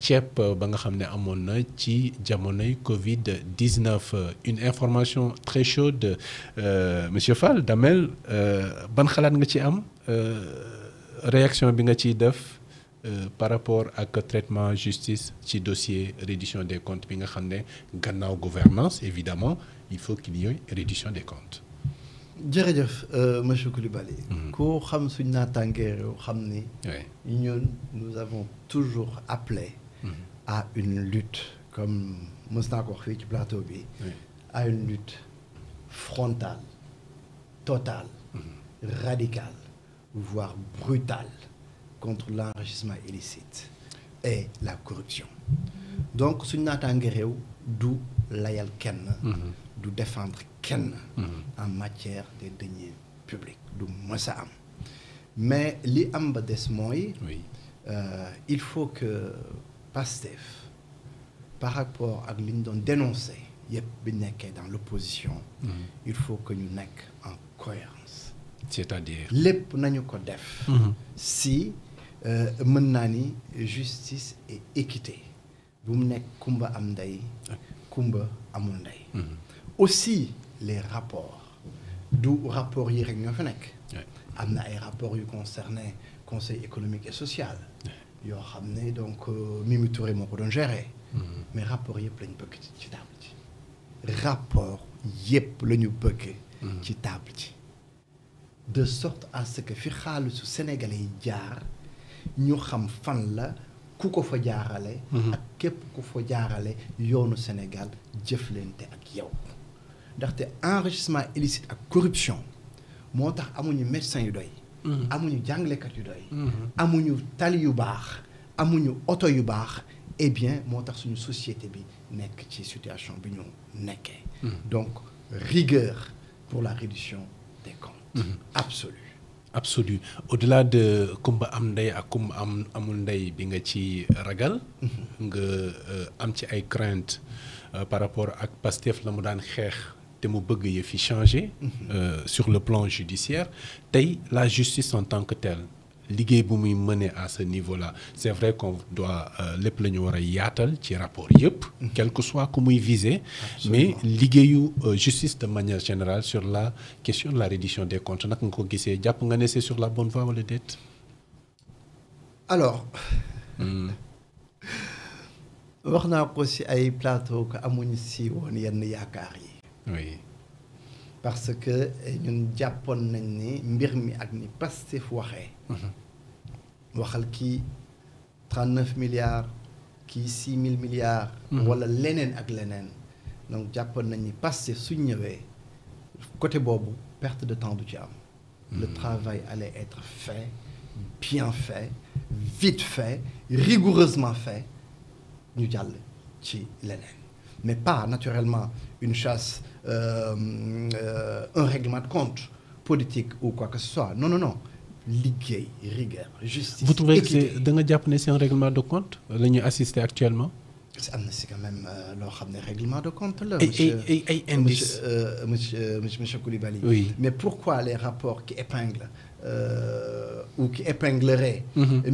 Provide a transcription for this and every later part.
ceeb ba nga xam ne amoon na ci jamonoy Covid 19 une information très chaude monsieur Fall Damel ban xalaat nga ci am réaction bi nga ciy def par rapport ak traitement justice ci dossier reddition des comptes bi nga xam ne gannaaw gouvernance évidemment il faut qu'il y ait reddition des comptes. jërëjëf monsieur Coulibaly. ku xam suñ naataangee réew xam ni. ñun nous avons toujours appelé. à une lutte comme mës naa ko wax fii ci plateau bi. à une lutte frontale totale. radicale voire brutale contre l'enrichissement illicite et la corruption. donc suñ naataangee réew du layal kenn. du défendre kenn. en matière de deniers publics du mës a am mais li am ba des mooy. il faut que Pastef par rapport ak li ñu doon dénoncer yëpp bi nekkee dans l'opposition. il faut que ñu nekk en cohérence. c'est-à-dire. lépp nañu ko def. si mën naa ni justice et équité bu mu nekk kumba am ndey kumba amul ndey. aussi les rapports du rapport yi rek ñoo fa nekk. am na ay rapports yu concerné conseil économique et social. yoo xam ne donc Mimi Touré moo ko doon gérer. mais rapport yëpp la ñu bëgg ci table ci. rapport yëpp la ñu bëgg. ci table ci. de sorte à ce que fi xaalisu sénégalais yi jaar ñu xam fan la ku ko fa jaarale. ak képp ku fa jaarale yoonu Sénégal jëflante ak yow. ndaxte enrichissement illicite ak corruption moo tax amuñu médecin yu doy. amuñu jàngalekat yu doy. amuñu tali yu baax amuñu oto yu baax eh bien moo tax suñu société bi nekk ci situation bi ñu nekkee. donc rigueur pour la reddition des comptes. absolu au-delà de kumba am ndey ak kumba amul ndey bi nga ci ragal. nga am ci ay craintes par rapport ak Pastef la mu daan xeex. te mu bëgg yëf yi changer sur le plan judiciaire tey la justice en tant que telle liggéey bu muy mener à ce niveau-là c'est vrai qu'on doit lépp la ñu war a yaatal ci rapport yëpp quel que soit ku muy viser. mais liggéeyu justice de manière générale sur la question de la reddition des comptes nag nga ko gisee jàpp nga ne c'est sur la bonne voie wala déet. alors wax naa ko ci ay plateau que amuñu si woon yenn yaakaar yi. oui parce que ñun jàppoon nañ ni mbir mi ak ni Pastef waxee. waxal kii 39 milliards kii 6 000 milliards. wala leneen ak leneen. donc jàppoon nañ ni Pastef suñ ñëwee côté boobu perte de temps du ci am. le travail allait être fait bien fait vite fait rigoureusement fait ñu jàll ci leneen. mais pas naturellement une chasse un règlement de compte politique ou quoi que ce soit non liggéey rigueur justice. vous trouvez que c'est da nga jàpp ne c'est un règlement de compte la ñuy assister actuellement. am na si quand même loo xam ne règlement de compte la. ay indices monsieur Coulibaly. oui mais pourquoi les rapports qui épinglent ou qui épingleraient.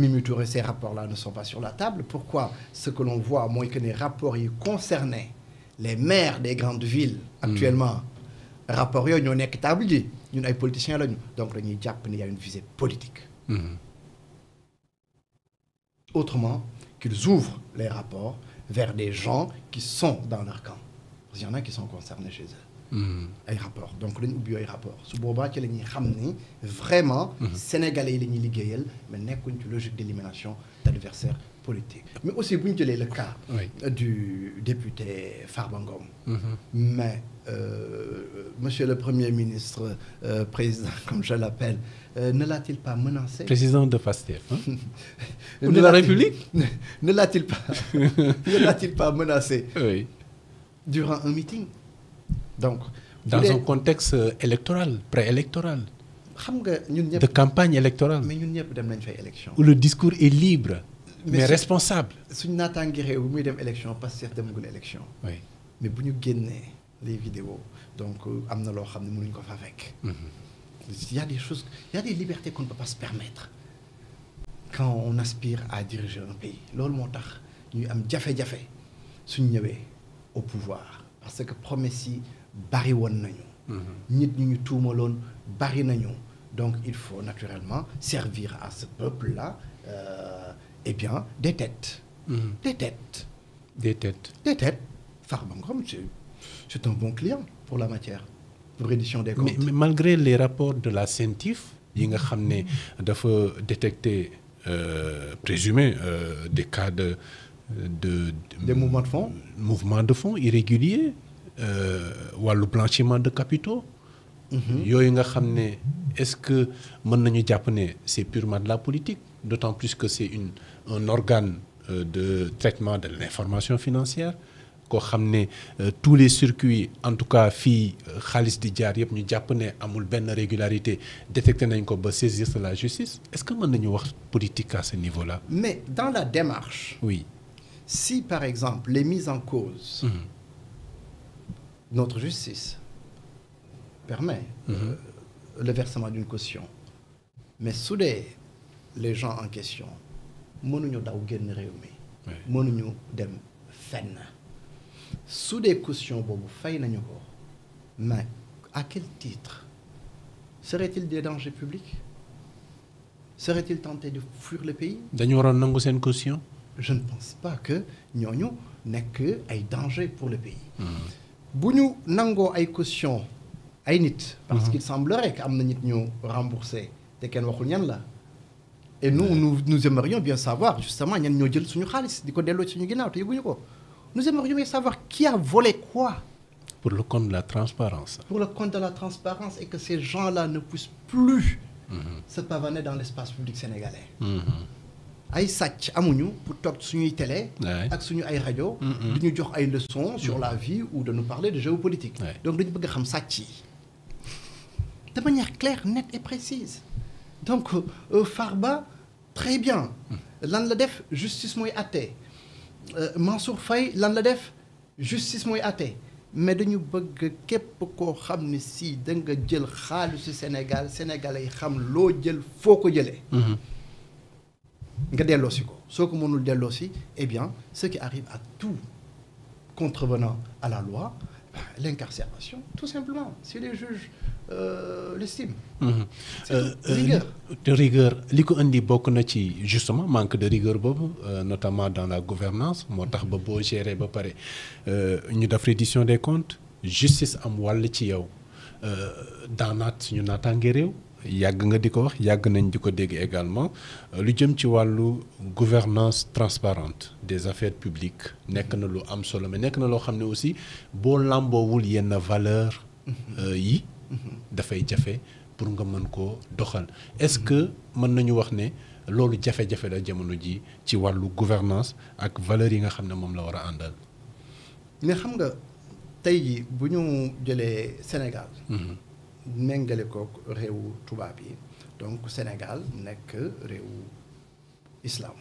Mimi Touré, ces rapports-là ne sont pas sur la table. Pourquoi ce que l'on voit mooy que les rapports yi concernaient les maires des grandes villes. actuellement rapports yooyu ñoo nekk table ji ñun ay politiciens lañu donc dañuy jàpp ni y a une visée politique. autrement qu'ils ouvrent les rapports vers des gens qui sont dans leur camp parce qu'il y en a qui sont concernés chez eux. ay rapports donc dañu ubbi ay rapports su boobaa ci la ñuy xam ni vraiment. sénégalais yi la ñuy liggéeyal mais nekkuñ ci logique d'élimination d'adversaires politiques. mais aussi bu ñu jëlee le cas. du député Farba Ngom. mais monsieur le Premier ministre président comme je l'appelle ne l'a-t-il pas menacé. président de Pastef de la République. ne l'a-t-il pas menacé. oui. durant un meeting. donc dans un contexte électoral préélectoral. xam nga ñun ñëpp de campagne électorale. mais ñun ñëpp dem nañ fay élection. où le discours est libre. mais responsable. suñu naataangi réew bu muy dem élection Pastef demagul élection. oui mais bu ñu génnee les vidéos donc am na loo xam ne mënuñ ko fa fekk. il y a des choses il y a des libertés qu'on ne peut pas se permettre quand on aspire à diriger un pays loolu moo tax ñuy am jafe-jafe suñ ñëwee au pouvoir parce que promesses yi bari woon nañu. nit ñi ñu tuumaloon bari nañu. Donc il faut naturellement servir à ce peuple-là eh bien des têtes. Des têtes. Des têtes. Des têtes. Farba Ngom c'est un bon client pour la matière pour reddition des comptes. Mais malgré les rapports de la CENTIF yi nga xam ne dafa détecter présumé des cas de des mouvements de fonds. mouvements de fonds irréguliers wàllu blanchiment de capitaux. yooyu nga xam ne est-ce que mën nañu jàpp ne c'est purement de la politique d'autant plus que c'est un organe de traitement de l'information financière koo xam ne tous les circuits en tout cas fii xaalis di jaar yëpp ñu jàpp ne amul benn régularité détecté nañ ko ba saisir de la justice est-ce que mën nañu wax politique à ce niveau-là. Mais dans la démarche. Oui. Si par exemple les mises en cause. Notre justice permet le versement d'une caution mais su dee les gens en question mënuñu daw génn réew mi. mënuñu dem fenn. su dee caution boobu fay nañu ko mais à quel titre serait-il des dangers publics serait-il tenté de fuir le pays. dañu waroon nangu seen caution. Je ne pense pas que ñooñu nekk ay danger pour le pays. bu ñu nangoo ay caution ay nit. parce qu'il semblerait que am na nit ñu remboursé te kenn waxul ñan la. et nous aimerions bien savoir justement ñan ñoo jël suñu xaalis di ko delloo suñu ginnaaw te yëguñu ko. Nous aimerions bien savoir qui a volé quoi. Pour le compte de la transparence. Pour le compte de la transparence et que ces gens-là ne puissent plus se pavaner dans l'espace public sénégalais. ay sàcc amuñu pour toog suñuy télé. ak suñu ay rajo. di ñu jox ay leçons sur la vie ou de nous parler de géopolitique. Donc dañu bëgg a xam sàcc yi de manière claire, nette et précise. Donc Farba très bien. lan la def justice mooy àtte. Mansour Faye lan la def justice mooy àtte mais dañu bëgg képp koo xam ne si da nga jël xaalisu Sénégal sénégalais yi xam loo jël foo ko jëlee. nga delloosi ko soo ko mënul delloosi eh bien ce qui arrive à tout contrevenant à la loi l'incarcération tout simplement si les juges l'estiment. Rigueur. Rigueur li ko indi bokk na ci justement manque de rigueur boobu notamment dans la gouvernance moo tax ba boo gérer ba pare ñu def reddition des comptes justice am wàll ci yow daanaat suñu naataange réew yàgg nga di ko wax yàgg nañ di ko dégg également lu jëm ci wàllu gouvernance transparente des affaires publiques nekk na lu am solo mais nekk na loo xam ne aussi boo làmboowul yenn valeur yi dafay jafe pour nga mën koo doxal est-ce que mën nañu wax ne loolu jafe-jafe la jamono ji ci wàllu gouvernance ak valeur yi nga xam ne moom la war a àndal. mais xam nga tey ji bu ñu jëlee Sénégal. méngale ko réewu tubaab yi donc Sénégal nekk réewu islam.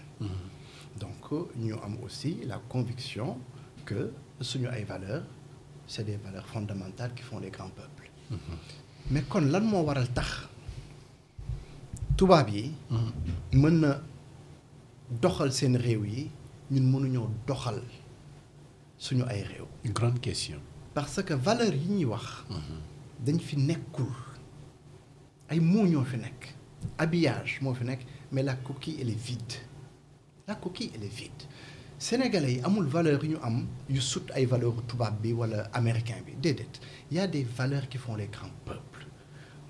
donc ñu am aussi la conviction que suñu ay valeurs c'est des valeurs fondamentales qui font les grands peuples. mais kon lan moo waral tax tubaab yi. mën na doxal seen réew yi ñun mënuñoo doxal suñu ay réew. grande question. parce que valeurs yi ñuy wax. dañ fi nekkul ay mots ñoo fi nekk habillage moo fi nekk mais la coquille elle est vide la coquille elle est vide sénégalais yi amul valeur yu ñu am yu sut ay valeurs tubaab bi wala américain bi déedéet y a des valeurs qui font les grands peuples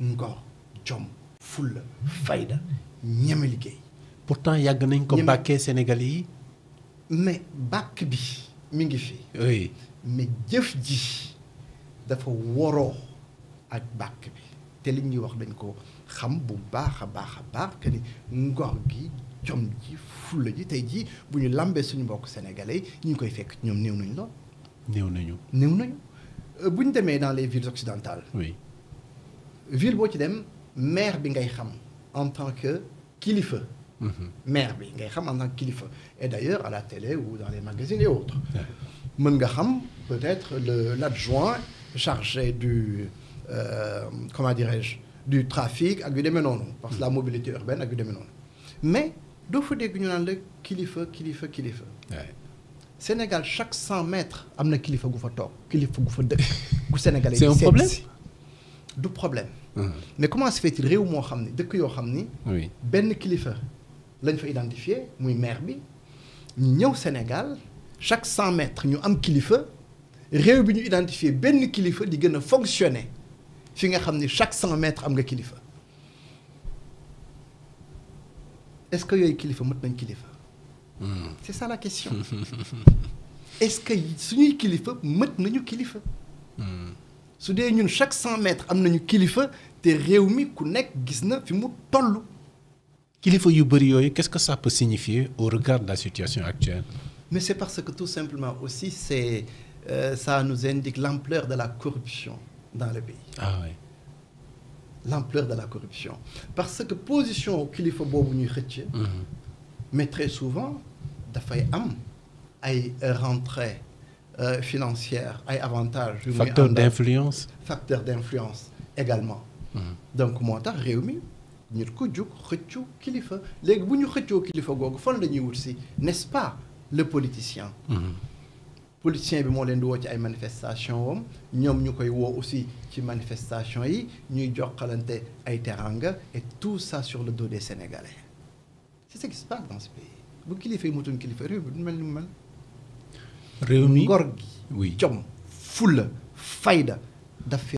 ngor jom fulla fayda ñeme liggéey. pourtant yàgg nañ ko bàkkee sénégalais yi. mais bàkk bi mi ngi fi. oui mais jëf ji dafa woroo ak bàkk bi te li ñuy wax dañ ko xam bu baax a baax que ni ngor gi jom ji fulla ji tey jii bu ñu lambee suñu mbokk sénégalais ñu ngi koy fekk ñoom néew nañu lool. néew nañu. bu ñu demee dans les villes occidentales. oui ville boo ci dem maire bi ngay xam en tant que kilifa. maire bi ngay xam en tant que kilifa et d'ailleurs à la télé ou dans les magazines et autres. mën nga xam peut-être l'adjoint chargé du comment dirais-je du trafic ak yu demee noonu parce que la mobilité urbaine ak yu demee noonu mais doo fa dégg ñu naan la kilifa. Sénégal chaque 100 mètres am na kilifa gu fa toog kilifa gu fa dëkk gu Sénégalais c'est un problème du problème. mais comment se fait-il réew moo xam ni dëkk yoo xam ni. oui benn kilifa lañ fa identifié muy maire bi ñu ñëw Sénégal chaque 100 mètres ñu am kilifa réew bi ñu identifié benn kilifa di gën a fonctionner fi nga xam ni chaque 100 mètres am nga kilifa est-ce que yooyu kilifa mët nañ kilifa. c'est ça la question. est-ce que suñuy kilifa mët nañu kilifa. su dee ñun chaque 100 mètres am nañu kilifa te réew mi ku nekk gis na fi mu toll. kilifa yu bëri yooyu qu'est-ce que ça peut signifier au regard de la situation actuelle. mais c'est parce que tout simplement aussi c'est ça nous indique l'ampleur de la corruption dans le pays. ah oui. l'ampleur de la corruption parce que position kilifa boobu ñuy xëcc. mais très souvent dafay am ay rentrées financières ay avantages. facteur d'influence. facteur d'influence également. donc moo tax réew mi ñu ko jug xëccu kilifa léegi bu ñu xëccoo kilifa googu fan la ñuy wut si n'est-ce pas le politicien. politicien bi moo leen di woo ci ay manifestations wam ñoom ñu koy woo aussi ci manifestations yi ñuy jokkalante ay teranga et tout ça sur le dos des Sénégalais c'est ce qui se passe dans ce pays bu kilifa yi mutuñ kilifa réew bi du mel ni mu mel. réew mi ngor gi. oui jom fulla fayda daf